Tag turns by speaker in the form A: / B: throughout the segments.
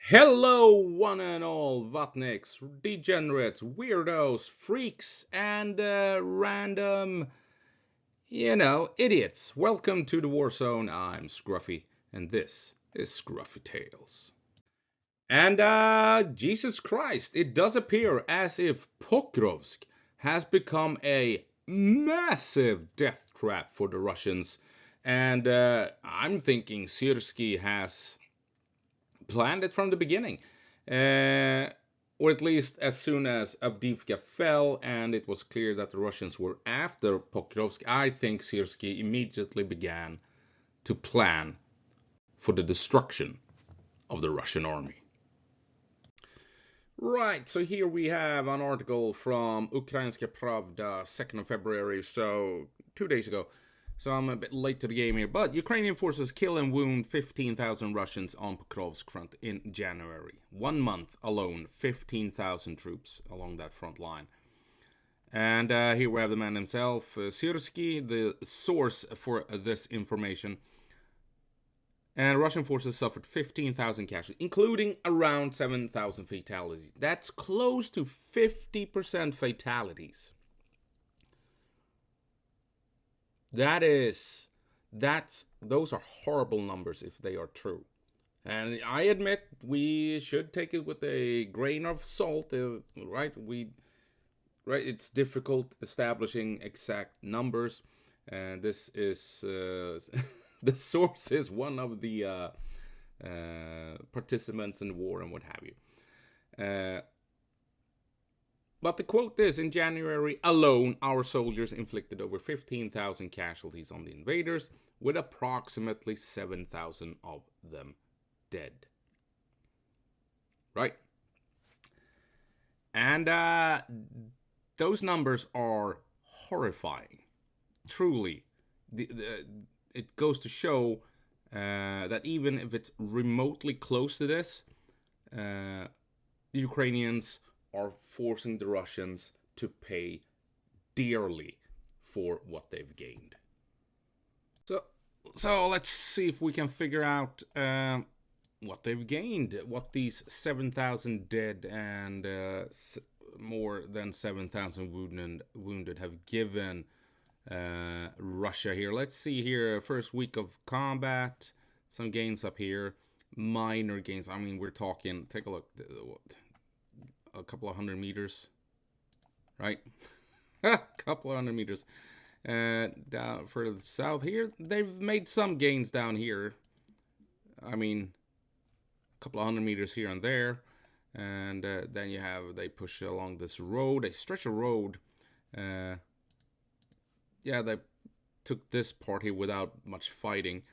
A: Hello, one and all Vatniks, degenerates, weirdos, freaks, and random, idiots. Welcome to the War Zone. I'm Scruffy, and this is Scruffy Tales. And Jesus Christ, it does appear as if Pokrovsk has become a massive death trap for the Russians. And I'm thinking Syrsky has planned it from the beginning. Uh, or at least as soon as Avdiivka fell and it was clear that the Russians were after Pokrovsk, I think Syrsky immediately began to plan for the destruction of the Russian army. Right, so here we have an article from Ukrainska Pravda, 2nd of February, so 2 days ago. So I'm a bit late to the game here, but Ukrainian forces kill and wound 15,000 Russians on Pokrovsk front in January. 1 month alone, 15,000 troops along that front line. And here we have the man himself, Syrsky, the source for this information. And Russian forces suffered 15,000 casualties, including around 7,000 fatalities. That's close to 50% fatalities. Those are horrible numbers if they are true. And I admit we should take it with a grain of salt, right? It's difficult establishing exact numbers, and this is the source is one of the participants in the war and what have you. But the quote is, in January alone, our soldiers inflicted over 15,000 casualties on the invaders, with approximately 7,000 of them dead. Right? And those numbers are horrifying. Truly. It goes to show that even if it's remotely close to this, the Ukrainians are forcing the Russians to pay dearly for what they've gained. So let's see if we can figure out what they've gained, what these 7,000 dead and more than 7,000 wounded have given Russia here. Let's see here, first week of combat, some gains up here, minor gains. I mean, we're talking, take a look, a couple of 100 meters, right? A couple of 100 meters. Down further south here, they've made some gains down here. I mean, a couple of 100 meters here and there. And then they push along this road. They stretch a road. Yeah, they took this part here without much fighting.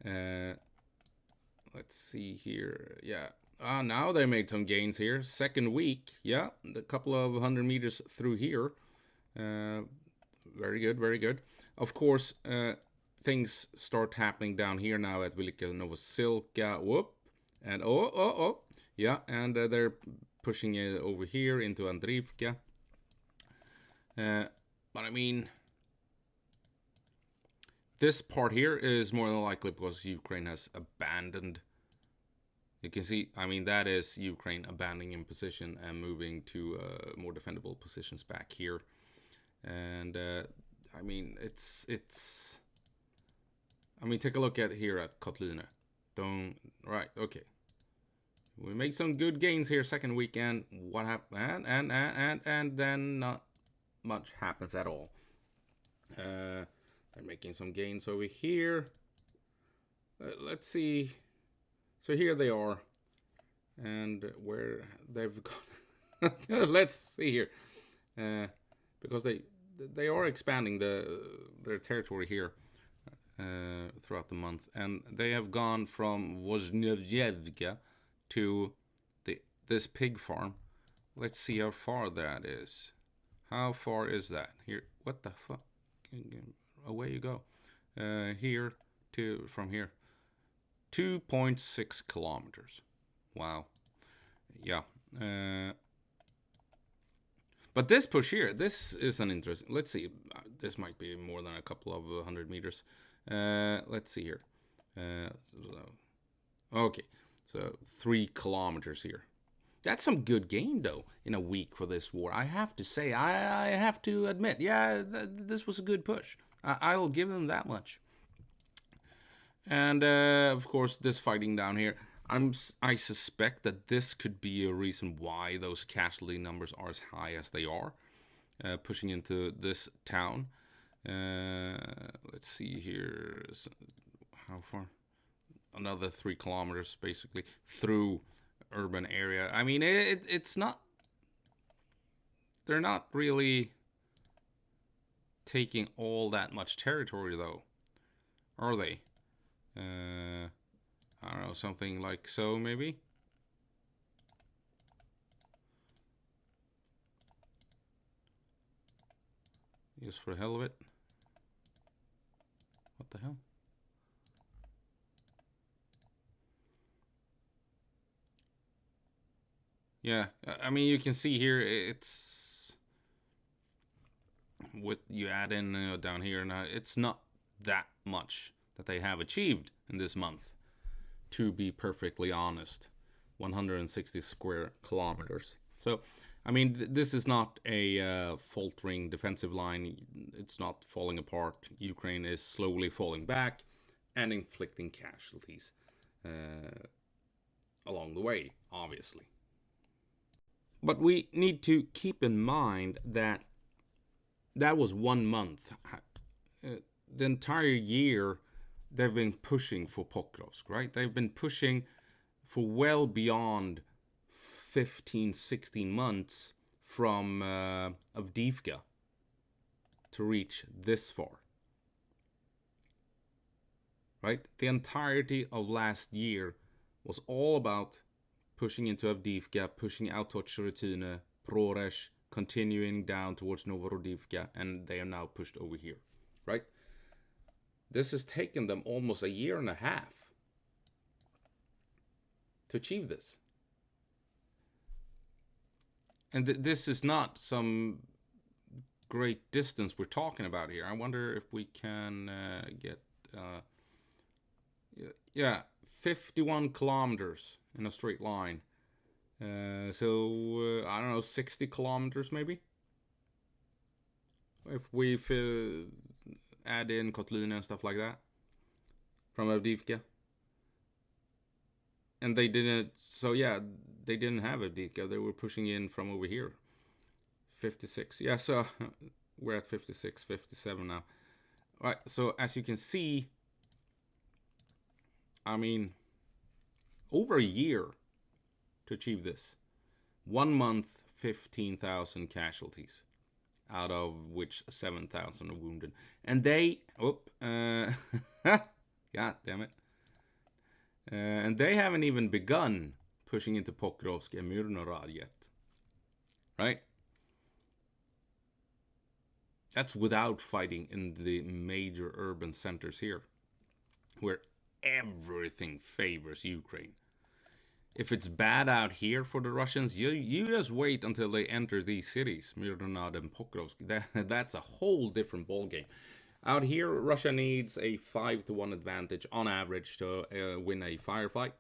A: Let's see here. Yeah. Now they made some gains here. Second week, yeah, a couple of 100 meters through here. Very good, very good. Of course, things start happening down here now at Velika Novosilka. Whoop, and yeah, and they're pushing it over here into Andriivka. But I mean, this part here is more than likely because Ukraine has abandoned. You can see, I mean, that is Ukraine abandoning position and moving to more defendable positions back here. And I mean, I mean, take a look at here at Kotlina. Right, okay. We make some good gains here second weekend. What happened? And then not much happens at all. They're making some gains over here. Let's see. So here they are, and where they've gone. Let's see here, because they are expanding their territory here throughout the month, and they have gone from Vozhnevka to this pig farm. Let's see how far that is. How far is that? Here, what the fuck? Away you go. Here to from here. 2.6 kilometers. Wow. Yeah. But this push here, this is an interesting. Let's see. This might be more than a couple of 100 meters. Let's see here. Okay. So 3 kilometers here. That's some good gain, though, in a week for this war. I have to say, I have to admit, yeah, this was a good push. I'll give them that much. And, of course, this fighting down here, I suspect that this could be a reason why those casualty numbers are as high as they are, pushing into this town. Let's see here. How far? Another 3 kilometers, basically, through urban area. I mean, it's not... They're not really taking all that much territory, though. Are they? I don't know, something like so, maybe? Just for the hell of it. What the hell? Yeah, I mean, you can see here, it's... What you add in down here, now it's not that much that they have achieved in this month, to be perfectly honest. 160 square kilometers. So, I mean, this is not a faltering defensive line. It's not falling apart. Ukraine is slowly falling back and inflicting casualties along the way, obviously. But we need to keep in mind that that was 1 month. The entire year, they've been pushing for Pokrovsk, right? They've been pushing for well beyond 15, 16 months from Avdiivka to reach this far. Right? The entirety of last year was all about pushing into Avdiivka, pushing out towards Refuting, Pokrovsk, continuing down towards Novorodivka, and they are now pushed over here, right? This has taken them almost a year and a half to achieve this. And this is not some great distance we're talking about here. I wonder if we can get... yeah, 51 kilometers in a straight line. So, I don't know, 60 kilometers maybe? If we add in Kotlina and stuff like that from Avdiivka. And they didn't, so yeah, they didn't have Avdiivka. They were pushing in from over here. 56, yeah, so we're at 56, 57 now. Right, so as you can see, I mean, over a year to achieve this. 1 month, 15,000 casualties, out of which 7,000 are wounded. And they, god damn it. And they haven't even begun pushing into Pokrovsk and Myrnorad yet. Right? That's without fighting in the major urban centers here, where everything favors Ukraine. If it's bad out here for the Russians, you just wait until they enter these cities, Myrnorad and Pokrovsk. That's a whole different ballgame. Out here, Russia needs a 5-to-1 advantage on average to win a firefight.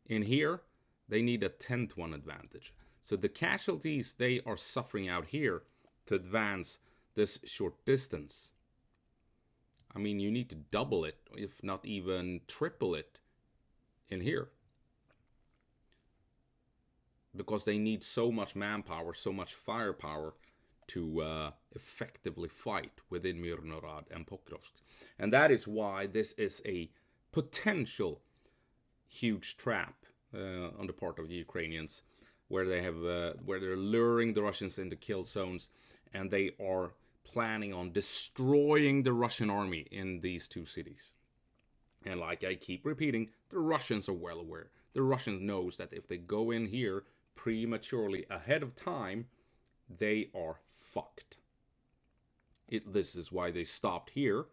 A: In here, they need a 10-to-1 advantage. So the casualties they are suffering out here to advance this short distance, I mean, you need to double it, if not even triple it in here. Because they need so much manpower, so much firepower to effectively fight within Myrnorad and Pokrovsk. And that is why this is a potential huge trap on the part of the Ukrainians, where they have where they're luring the Russians into kill zones, and they are planning on destroying the Russian army in these two cities. And like I keep repeating, the Russians are well aware. The Russians knows that if they go in here prematurely ahead of time, they are fucked. This is why they stopped here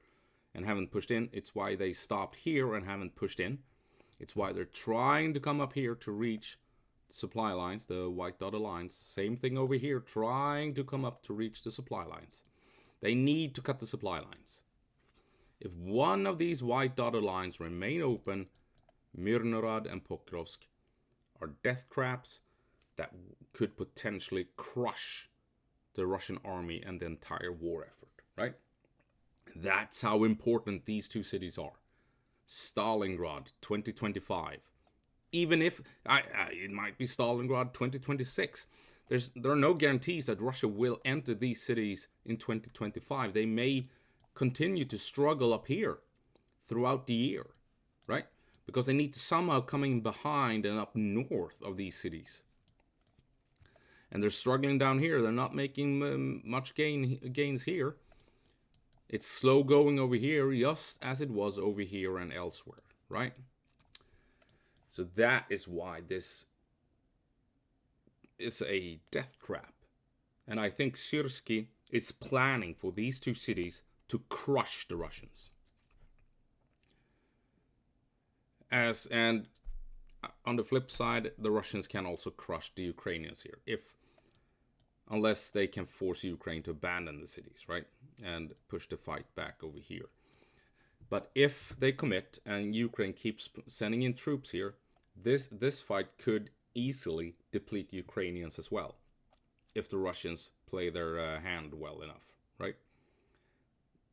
A: and haven't pushed in. It's why they stopped here and haven't pushed in. It's why they're trying to come up here to reach supply lines, the white dotted lines. Same thing over here, trying to come up to reach the supply lines. They need to cut the supply lines. If one of these white dotted lines remain open, Mirnorod and Pokrovsk are death traps that could potentially crush the Russian army and the entire war effort, right? That's how important these two cities are. Stalingrad 2025. Even if it might be Stalingrad 2026, there are no guarantees that Russia will enter these cities in 2025. They may continue to struggle up here throughout the year, right? Because they need to somehow come in behind and up north of these cities. And they're struggling down here. They're not making much gains here. It's slow going over here, just as it was over here and elsewhere, right? So that is why this is a death trap. And I think Syrsky is planning for these two cities to crush the Russians. And on the flip side, the Russians can also crush the Ukrainians here, unless they can force Ukraine to abandon the cities, right? And push the fight back over here. But if they commit and Ukraine keeps sending in troops here, this fight could easily deplete Ukrainians as well, if the Russians play their hand well enough, right?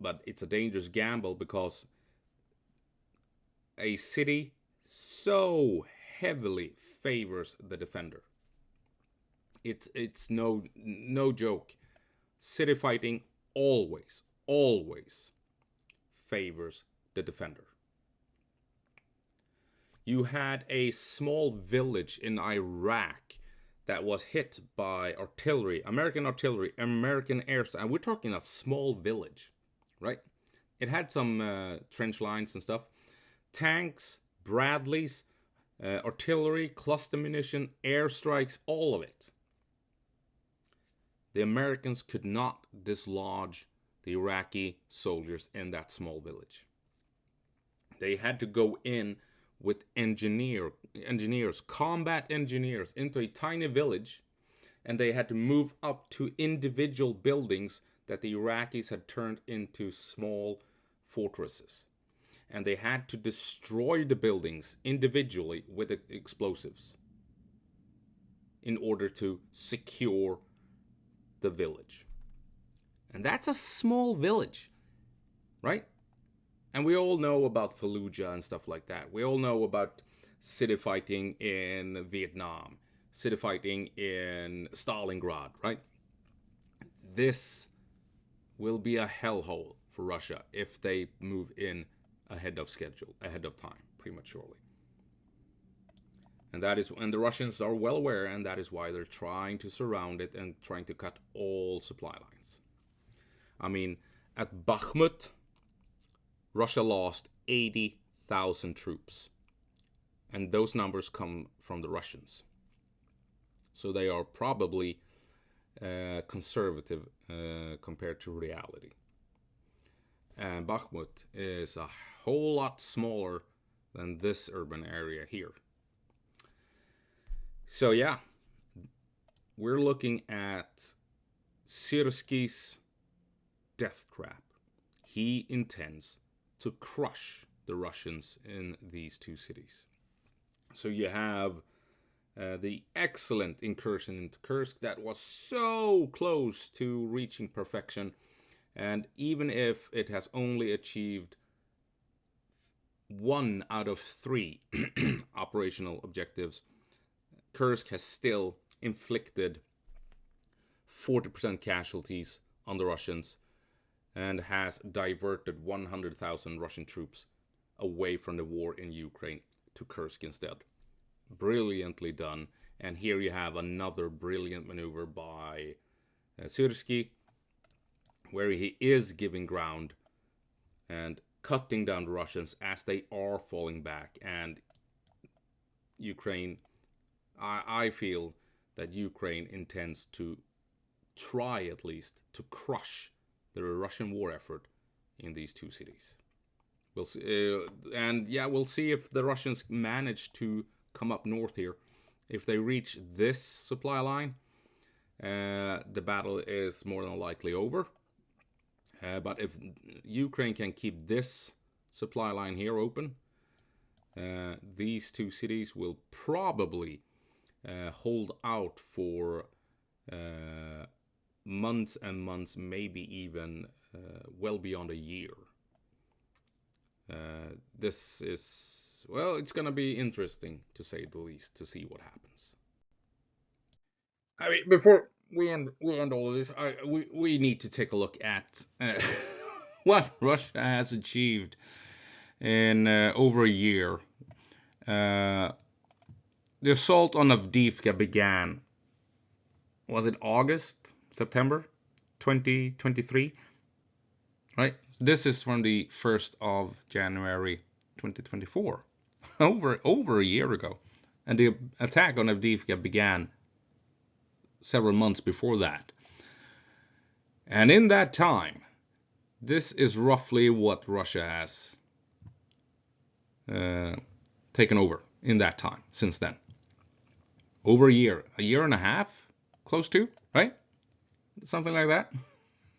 A: But it's a dangerous gamble because a city so heavily favors the defender. It's no joke. City fighting always favors the defender. You had a small village in Iraq that was hit by artillery, American air strike. And we're talking a small village, right? It had some trench lines and stuff. Tanks, Bradleys, artillery, cluster munition, airstrikes, all of it. The Americans could not dislodge the Iraqi soldiers in that small village. They had to go in with engineers, combat engineers, into a tiny village, and they had to move up to individual buildings that the Iraqis had turned into small fortresses. And they had to destroy the buildings individually with explosives in order to secure the village. And that's a small village, right? And we all know about Fallujah and stuff like that. We all know about city fighting in Vietnam, city fighting in Stalingrad, right? This will be a hellhole for Russia if they move in ahead of schedule, ahead of time, prematurely. And the Russians are well aware, and that is why they're trying to surround it and trying to cut all supply lines. I mean, at Bakhmut, Russia lost 80,000 troops. And those numbers come from the Russians. So they are probably conservative compared to reality. And Bakhmut is a whole lot smaller than this urban area here. So yeah, we're looking at Syrsky's death trap. He intends to crush the Russians in these two cities. So you have the excellent incursion into Kursk that was so close to reaching perfection. And even if it has only achieved 1 out of 3 operational objectives, Kursk has still inflicted 40% casualties on the Russians and has diverted 100,000 Russian troops away from the war in Ukraine to Kursk instead. Brilliantly done. And here you have another brilliant maneuver by Syrsky, where he is giving ground and cutting down the Russians as they are falling back. And Ukraine, I feel that Ukraine intends to try at least to crush the Russian war effort in these two cities. We'll see, we'll see if the Russians manage to come up north here. If they reach this supply line, the battle is more than likely over. But if Ukraine can keep this supply line here open, These two cities will probably hold out for months and months, maybe even well beyond a year. This is, well, it's gonna be interesting to say the least to see what happens. I mean, before we end all of this, we need to take a look at what Russia has achieved in over a year. The assault on Avdiivka began, was it August, September 2023? Right? This is from the 1st of January 2024, over a year ago. And the attack on Avdiivka began several months before that. And in that time, this is roughly what Russia has taken over in that time, since then. Over a year and a half, close to, right? Something like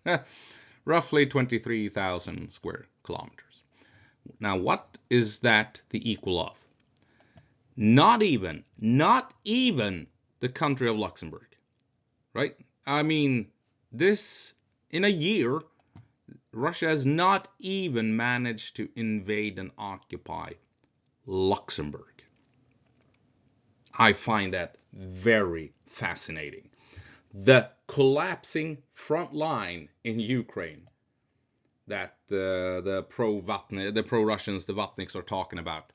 A: that. Roughly 23,000 square kilometers. Now, what is that the equal of? Not even the country of Luxembourg, right? I mean, this, in a year, Russia has not even managed to invade and occupy Luxembourg. I find that very fascinating. The collapsing front line in Ukraine that the pro-Russians, the Vatniks, are talking about.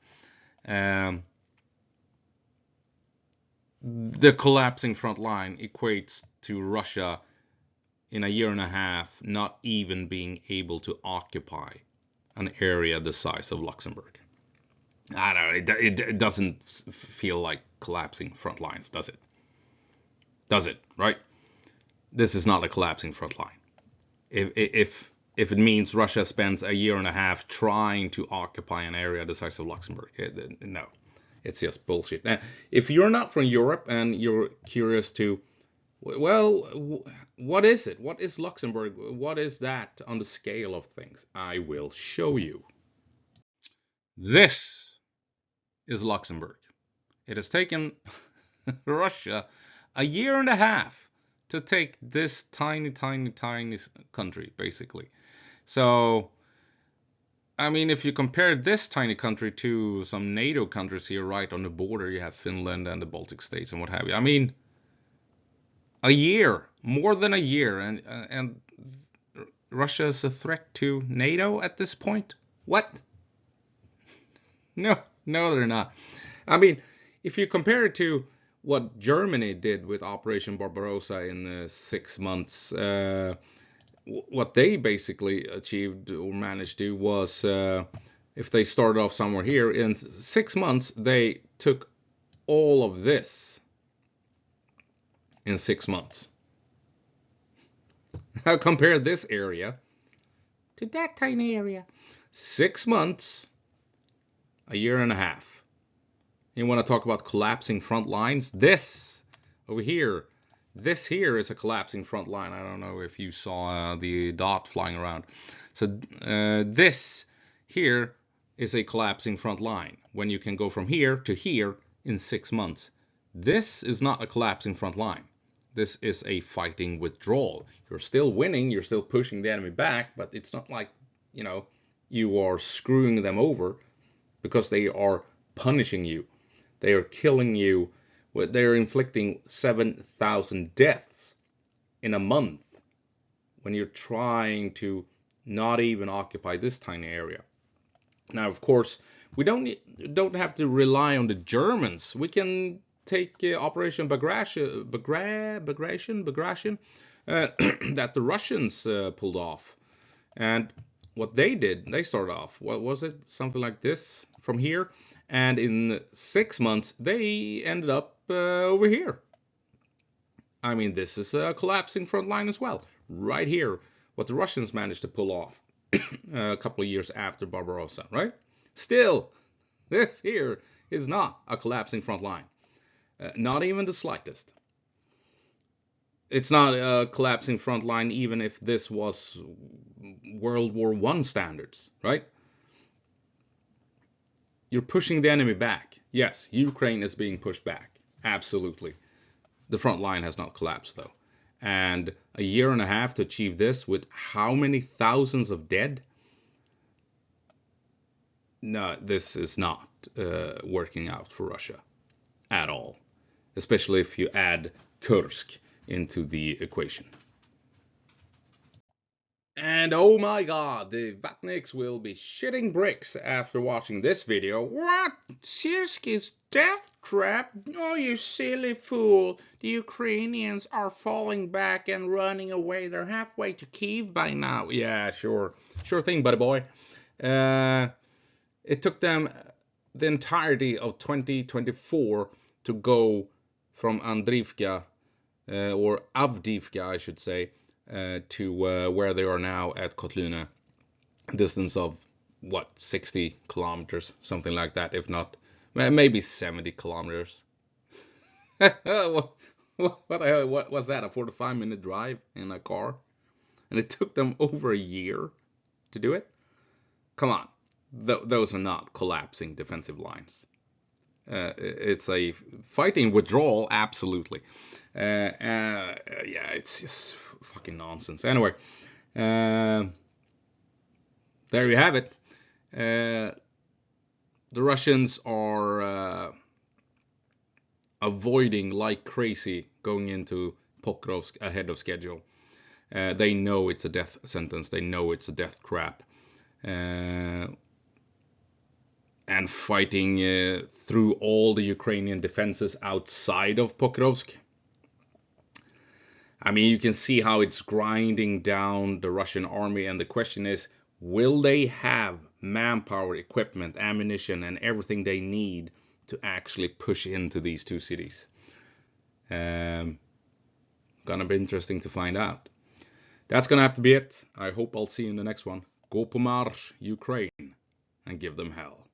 A: The collapsing front line equates to Russia in a year and a half not even being able to occupy an area the size of Luxembourg. I don't know, it doesn't feel like collapsing front lines, does it? Does it, right? This is not a collapsing front line. If it means Russia spends a year and a half trying to occupy an area the size of Luxembourg, no, it's just bullshit. Now, if you're not from Europe and you're curious to, well, what is it? What is Luxembourg? What is that on the scale of things? I will show you. This is Luxembourg. It has taken Russia a year and a half to take this tiny country, basically. So, I mean, if you compare this tiny country to some NATO countries here, right on the border, you have Finland and the Baltic states and what have you. I mean, a year, more than a year, and Russia is a threat to NATO at this point? What? No, they're not. I mean, if you compare it to what Germany did with Operation Barbarossa in 6 months, what they basically achieved or managed to was, if they started off somewhere here, in 6 months, they took all of this in 6 months. Now compare this area to that tiny area. 6 months, a year and a half. You want to talk about collapsing front lines? This over here, this here is a collapsing front line. I don't know if you saw the dot flying around. So this here is a collapsing front line when you can go from here to here in 6 months. This is not a collapsing front line. This is a fighting withdrawal. You're still winning, you're still pushing the enemy back, but it's not like, you are screwing them over because they are punishing you. They are killing you. They're inflicting 7,000 deaths in a month when you're trying to not even occupy this tiny area. Now, of course, we don't have to rely on the Germans. We can take Operation Bagration that the Russians pulled off. And what they did, they started off, what was it? Something like this from here. And in 6 months, they ended up over here. I mean, this is a collapsing front line as well. Right here, what the Russians managed to pull off a couple of years after Barbarossa, right? Still, this here is not a collapsing front line. Not even the slightest. It's not a collapsing front line even if this was World War I standards, right? You're pushing the enemy back. Yes, Ukraine is being pushed back. Absolutely. The front line has not collapsed, though. And a year and a half to achieve this with how many thousands of dead? No, this is not working out for Russia at all. Especially if you add Kursk into the equation. And oh my god, the Vatniks will be shitting bricks after watching this video. What? Syrsky's death trap? Oh, you silly fool. The Ukrainians are falling back and running away. They're halfway to Kyiv by now. Yeah, sure. Sure thing, buddy boy. It took them the entirety of 2024 to go from Andrivka, or Avdiivka, I should say, to where they are now at Kotlina, distance of what, 60 kilometers, something like that, if not maybe 70 kilometers. what was that, a 45-minute drive in a car? And it took them over a year to do it? Come on, those are not collapsing defensive lines. It's a fighting withdrawal, absolutely. Yeah, it's just fucking nonsense. Anyway, there you have it. The Russians are avoiding like crazy going into Pokrovsk ahead of schedule. They know it's a death sentence. They know it's a death trap. And fighting through all the Ukrainian defenses outside of Pokrovsk. I mean, you can see how it's grinding down the Russian army, and the question is, will they have manpower, equipment, ammunition, and everything they need to actually push into these two cities? Gonna be interesting to find out. That's gonna have to be it. I hope I'll see you in the next one. Go på marsch, Ukraine, and give them hell.